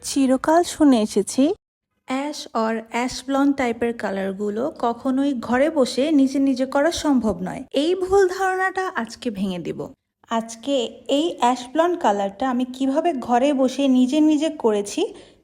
চিরকাল শুনে এসেছি অ্যাশ অর অ্যাশ ব্লন্ড টাইপের কালারগুলো কখনোই ঘরে বসে নিজে নিজে করা সম্ভব নয়। এই ভুল ধারণাটা আজকে ভেঙে দিব। আজকে এই অ্যাশ ব্লন্ড কালারটা আমি কিভাবে ঘরে বসে নিজে নিজে করেছি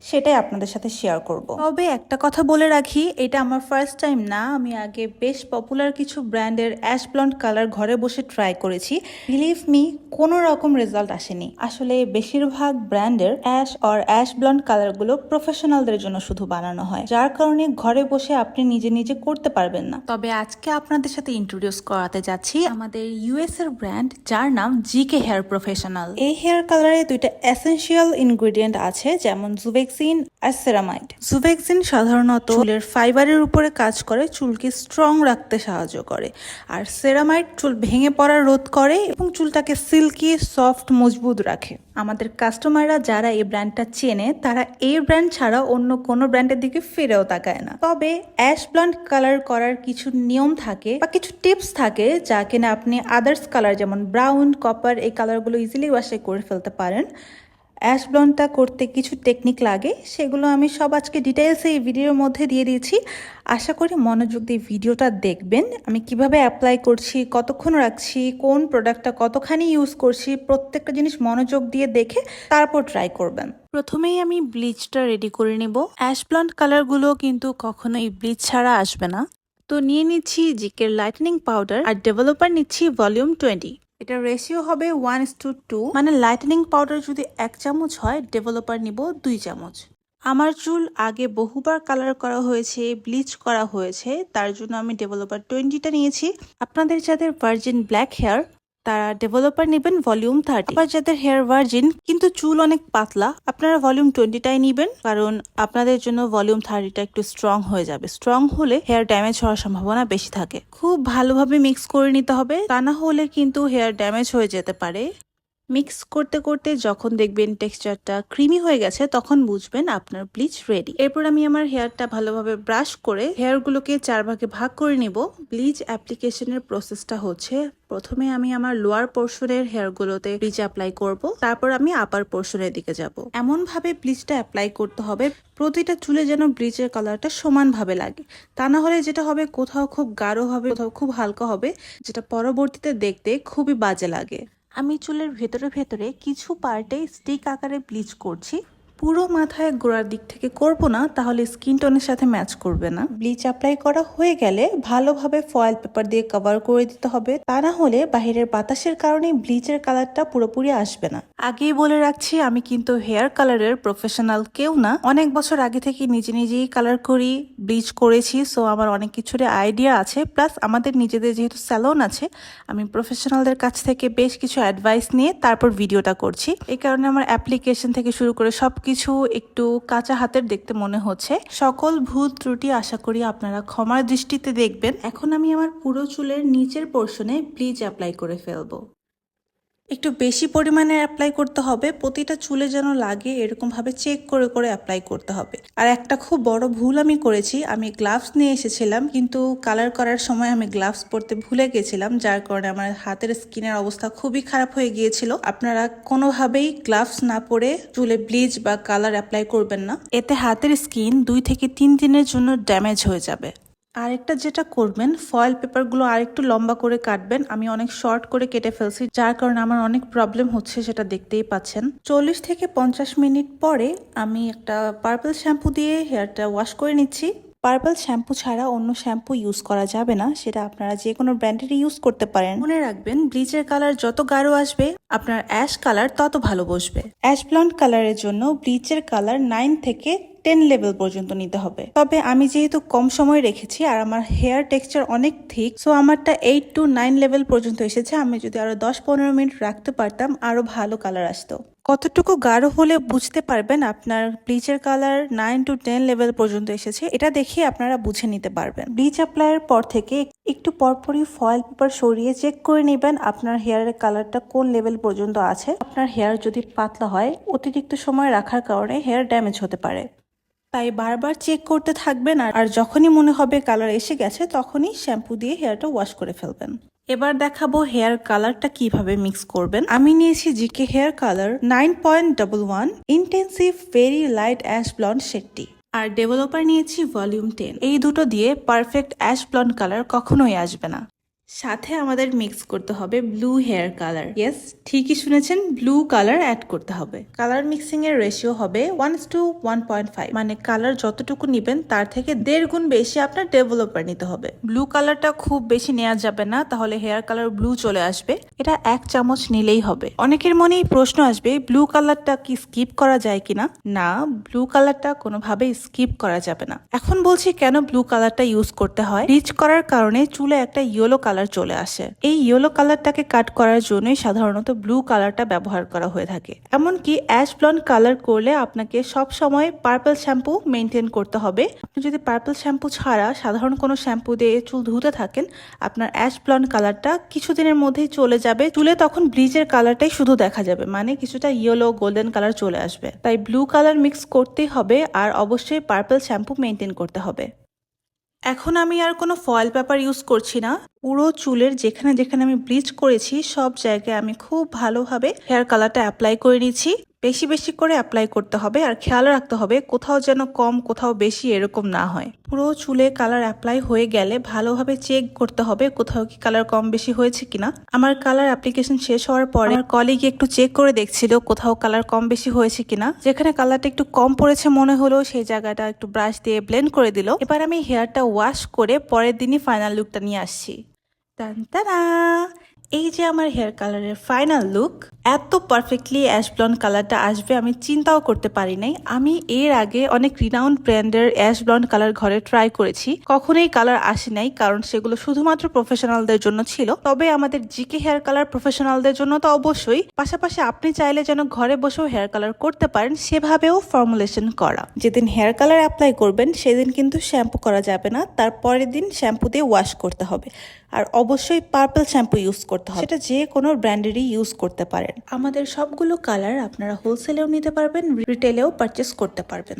সেটাই আপনাদের সাথে শেয়ার করব। তবে একটা কথা বলে রাখি, এটা আমার ফার্স্ট টাইম না। আমি আগে বেশ পপুলার কিছু ব্র্যান্ডের অ্যাশ ব্লন্ড কালার ঘরে বসে ট্রাই করেছি। বিলিভ মি, কোনো রকম রেজাল্ট আসেনি। আসলে বেশিরভাগ ব্র্যান্ডের অ্যাশ অর অ্যাশ ব্লন্ড কালারগুলো প্রফেশনালদের জন্য শুধু বানানো হয়, যার কারণে ঘরে বসে আপনি নিজে নিজে করতে পারবেন না। তবে আজকে আপনাদের সাথে ইন্ট্রোডিউস করাতে যাচ্ছি আমাদের ইউএস এর ব্র্যান্ড, যার নাম জিকে হেয়ার প্রফেশনাল। এই হেয়ার কালারে দুইটা এসেনশিয়াল ইনগ্রেডিয়েন্ট আছে, যেমন জুভেক্সিন আর সেরামাইড। জুভেক্সিন সাধারণত চুলের ফাইবারের উপরে কাজ করে, চুলকে স্ট্রং রাখতে সাহায্য করে, আর সেরামাইড চুল ভেঙে পড়া রোধ করে এবং চুলটাকে সিল্কি সফট মজবুত রাখে। আমাদের কাস্টমাররা যারা এই ব্র্যান্ডটা চেনে, তারা এই ব্র্যান্ড ছাড়া অন্য কোনো ব্র্যান্ডের দিকে ফিরেও তাকায় না। তবে অ্যাশ ব্লন্ড কালার করার কিছু নিয়ম থাকে বা কিছু টিপস থাকে, যা কিনা আপনি আদার্স কালার যেমন ব্রাউন, কপার এই কালারগুলো ইজিলি ওয়াশে করে ফেলতে পারেন। অ্যাশ ব্লন্ডটা করতে কিছু টেকনিক লাগে, সেগুলো আমি সব আজকে ডিটেলসে এই ভিডিওর মধ্যে দিয়ে দিয়েছি। আশা করি মনোযোগ দিয়ে ভিডিওটা দেখবেন। আমি কিভাবে অ্যাপ্লাই করছি, কতক্ষণ রাখছি, কোন প্রোডাক্টটা কতখানি ইউজ করছি, প্রত্যেকটা জিনিস মনোযোগ দিয়ে দেখে তারপর ট্রাই করবেন। প্রথমেই আমি ব্লিচটা রেডি করে নেব। অ্যাশ ব্লন্ড কালারগুলো কিন্তু কখনোই ব্লিচ ছাড়া আসবে না। তো নিয়ে নিচ্ছি জিকের লাইটেনিং পাউডার আর ডেভেলপার নিচ্ছি ভলিউম 20। এটা রেশিও হবে 1:2, মানে লাইটেনিং পাউডার যদি 1 চামচ হয়, ডেভেলপার নিব 2 চামচ। আমার চুল আগে বহুবার কালার করা হয়েছে, ব্লিচ করা হয়েছে, তার জন্য আমি ডেভেলপার 20টা নিয়েছি। আপনাদের যাদের ভার্জিন ব্ল্যাক হেয়ার, তারা ডেভেলপার নেবেন ভলিউম 30। আবার যাদের হেয়ার ভার্জিন কিন্তু চুল অনেক পাতলা, আপনারা ভলিউম 20টাই নেবেন, কারণ আপনাদের জন্য ভলিউম 30টা একটু স্ট্রং হয়ে যাবে। স্ট্রং হলে হেয়ার ড্যামেজ হওয়ার সম্ভাবনা বেশি থাকে। খুব ভালোভাবে মিক্স করে নিতে হবে, তা না হলে কিন্তু হেয়ার ড্যামেজ হয়ে যেতে পারে। মিক্স করতে করতে যখন দেখবেন টেক্সচারটা ক্রিমি হয়ে গেছে, তখন বুঝবেন আপনার ব্লিচ রেডি। এরপর আমি আমার হেয়ারটা ভালোভাবে ব্রাশ করে হেয়ারগুলোকে 4 ভাগে ভাগ করে নিব। ব্লিচ অ্যাপ্লিকেশনের প্রসেসটা হচ্ছে, প্রথমে আমি আমার লোয়ার পোর্শনের হেয়ারগুলোতে ব্লিচ অ্যাপ্লাই করব, তারপর আমি আপার পোর্শনের দিকে যাব। এমন ভাবে ব্লিচটা অ্যাপ্লাই করতে হবে প্রতিটা চুলে যেন ব্লিচের কালারটা সমানভাবে লাগে। তা না হলে যেটা হবে, কোথাও খুব গাঢ় হবে, কোথাও খুব হালকা হবে, যেটা পরবর্তীতে দেখতে খুবই বাজে লাগে। আমি চুলের ভেতরে ভেতরে কিছু পার্টে স্টিক আকারে ব্লিচ করছি। পুরো মাথায় গোড়ার দিক থেকে করব না, তাহলে স্কিন টোনের সাথে ম্যাচ করবে না। ব্লিচ অ্যাপ্লাই করা হয়ে গেলে ভালোভাবে ফয়েল পেপার দিয়ে কভার করে দিতে হবে, তা না হলে বাহিরের বাতাসের কারণে ব্লিচের কালারটা পুরোপুরি আসবে না। আগেই বলে রাখছি, আমি কিন্তু হেয়ার কালারের প্রফেশনাল কেউ না। অনেক বছর আগে থেকে নিজে নিজেই কালার করি, ব্লিচ করেছি, সো আমার অনেক কিছুর আইডিয়া আছে। প্লাস আমাদের নিজেদের যেহেতু স্যালন আছে, আমি প্রফেশনালদের কাছ থেকে বেশ কিছু অ্যাডভাইস নিয়ে তারপর ভিডিওটা করছি। এই কারণে আমার অ্যাপ্লিকেশন থেকে শুরু করে সবকিছু একটু কাঁচা হাতের দেখতে মনে হচ্ছে। সকল ভুল ত্রুটি আশা করি আপনারা ক্ষমার দৃষ্টিতে দেখবেন। এখন আমি আমার পুরো চুলের নিচের পোর্শনে ব্লিচ অ্যাপ্লাই করে ফেলবো। একটু বেশি পরিমাণে অ্যাপ্লাই করতে হবে, প্রতিটা চুলে যেন লাগে এরকম ভাবে চেক করে করে অ্যাপ্লাই করতে হবে। আর একটা খুব বড় ভুল আমি করেছি, আমি গ্লাভস নিয়ে এসেছিলাম, কিন্তু কালার করার সময় আমি গ্লাভস পরতে ভুলে গেছিলাম, যার কারণে আমার হাতের স্কিনের অবস্থা খুবই খারাপ হয়ে গিয়েছিল। আপনারা কোনোভাবেই গ্লাভস না পরে চুলে ব্লিচ বা কালার অ্যাপ্লাই করবেন না, এতে হাতের স্কিন 2 থেকে 3 দিনের জন্য ড্যামেজ হয়ে যাবে। আরেকটা যেটা করবেন, ফয়েল পেপারগুলো আরেকটু লম্বা করে কাটবেন। আমি অনেক শর্ট করে কেটে ফেলছি, যার কারণে আমার অনেক প্রবলেম হচ্ছে, সেটা দেখতেই পাচ্ছেন। 40 থেকে 50 মিনিট পরে আমি একটা পার্পল শ্যাম্পু দিয়ে হেয়ারটা ওয়াশ করে নিচ্ছি। পার্পল শ্যাম্পু ছাড়া অন্য শ্যাম্পু ইউজ করা যাবে না, সেটা আপনারা যে কোনো ব্র্যান্ডেরই ইউজ করতে পারেন। মনে রাখবেন, ব্লিচের কালার যত গাঢ় আসবে, আপনার অ্যাশ কালার তত ভালো বসবে। অ্যাশ ব্লন্ড কালারের জন্য ব্লিচের কালার 9 থেকে 10 লেভেল পর্যন্ত নিতে হবে। তবে আমি যেহেতু কম সময় রেখেছি আর আমার হেয়ার টেক্সচার অনেক থিক, সো আমারটা 8 to 9 লেভেল পর্যন্ত এসেছে। আমি যদি আরো 10-15 মিনিট রাখতে পারতাম, আরো ভালো কালার আসতো। কতটুকু গাঢ় হলে বুঝতে পারবেন আপনার ব্লিচের কালার 9 to 10 লেভেল পর্যন্ত এসেছে, এটা দেখে আপনারা বুঝে নিতে পারবেন। ব্লিচ অ্যাপ্লাইয়ের পর থেকে একটু পরপরই ফয়েল পেপার সরিয়ে চেক করে নেবেন আপনার হেয়ারের কালারটা কোন লেভেল পর্যন্ত আছে। আপনার হেয়ার যদি পাতলা হয়, অতিরিক্ত সময় রাখার কারণে হেয়ার ড্যামেজ হতে পারে। তাই বারবার চেক করতে থাকবেন, আর যখনই মনে হবে কালার এসে গেছে, তখনই শ্যাম্পু দিয়ে হেয়ারটা ওয়াশ করে ফেলবেন। এবার দেখাবো হেয়ার কালারটা কিভাবে মিক্স করবেন। আমি নিয়েছি GK hair colour 9.11 intensive very light ash blonde শেডটি, আর ডেভেলপার নিয়েছি ভলিউম 10। এই দুটো দিয়ে পারফেক্ট অ্যাশ ব্লন্ড কালার কখনোই আসবে না। সাথে আমাদের মিক্স করতে হবে ব্লু হেয়ার কালার। ইয়েস, ঠিকই শুনেছেন, ব্লু কালার অ্যাড করতে হবে। কালার মিক্সিং এর রেশিও হবে 1:1.5, মানে কালার যতটুকু নিবেন তার থেকে 1.5 গুণ বেশি আপনার ডেভেলপার নিতে হবে। ব্লু কালারটা খুব বেশি নেওয়া যাবে না, তাহলে হেয়ার কালার ব্লু চলে আসবে। এটা 1 চামচ নিলেই হবে। অনেকের মনেই প্রশ্ন আসবে, ব্লু কালারটা কি স্কিপ করা যায় কিনা? না, ব্লু কালারটা কোনোভাবেই স্কিপ করা যাবে না। এখন বলছি কেন ব্লু কালারটা ইউজ করতে হয়। ব্লিচ করার কারণে চুলে একটা ইয়েলো কালার চলে আসে। এই ইয়েলো কালারটাকে কাট করার জন্যই সাধারণত ব্লু কালারটা ব্যবহার করা হয়ে থাকে। এমনকি অ্যাশ ব্লন্ড কালার করলে আপনাকে সব সময় পার্পল শ্যাম্পু মেনটেন করতে হবে। আপনি যদি পার্পল শ্যাম্পু ছাড়া সাধারণ কোনো শ্যাম্পু দিয়ে চুল ধুতে থাকেন, আপনার অ্যাশ ব্লন্ড কালারটা কিছুদিনের মধ্যেই চলে যাবে। চুলে তখন ব্লিচের কালারটাই শুধু দেখা যাবে, মানে কিছুটা ইয়েলো গোল্ডেন কালার চলে আসবে। তাই ব্লু কালার মিক্স করতেই হবে, আর অবশ্যই পার্পল শ্যাম্পু মেনটেন করতে হবে। এখন আমি আর কোনো ফয়েল পেপার ইউজ করছি না। পুরো চুলের যেখানে যেখানে আমি ব্লিচ করেছি সব জায়গায় আমি খুব ভালোভাবে হেয়ার কালারটা অ্যাপ্লাই করে নিচ্ছি। বেশি বেশি করে অ্যাপ্লাই করতে হবে, আর খেয়াল রাখতে হবে কোথাও যেন কম কোথাও বেশি এরকম না হয়। পুরো চুলে কালার অ্যাপ্লাই হয়ে গেলে ভালোভাবে চেক করতে হবে কোথাও কি কালার কম বেশি হয়েছে কিনা। আমার কালার অ্যাপ্লিকেশন শেষ হওয়ার পরে আমার কলিগ একটু চেক করে দেখছিল কোথাও কালার কম বেশি হয়েছে কিনা। যেখানে কালারটা একটু কম পড়েছে মনে হলো সেই জায়গাটা একটু ব্রাশ দিয়ে ব্লেন্ড করে দিল। এবার আমি হেয়ারটা ওয়াশ করে পরের দিনই ফাইনাল লুকটা নিয়ে আসছি। টানটানা! এই যে আমার হেয়ার কালারের ফাইনাল লুক। এত পারফেক্টলি অ্যাশ ব্লন্ড কালারটা আসবে আমি চিন্তাও করতে পারি নাই। আমি এর আগে অনেক রিনাউন্ড ব্র্যান্ডের অ্যাশ ব্লন্ড কালার ঘরে ট্রাই করেছি, কখনোই কালার আসে নাই, কারণ সেগুলো শুধুমাত্র প্রফেশনালদের জন্য ছিল। তবে আমাদের জিকে হেয়ার কালার প্রফেশনালদের জন্য তো অবশ্যই, পাশাপাশি আপনি চাইলে যেন ঘরে বসেও হেয়ার কালার করতে পারেন সেভাবেও ফর্মুলেশন করা। যেদিন হেয়ার কালার অ্যাপ্লাই করবেন সেদিন কিন্তু শ্যাম্পু করা যাবে না, তার পরের দিন শ্যাম্পু দিয়ে ওয়াশ করতে হবে। আর অবশ্যই পার্পল শ্যাম্পু ইউজ করতে হবে, সেটা যে কোনো ব্র্যান্ডেরই ইউজ করতে পারেন। আমাদের সবগুলো কালার আপনারা হোলসেলেও নিতে পারবেন, রিটেলেও পারচেস করতে পারবেন।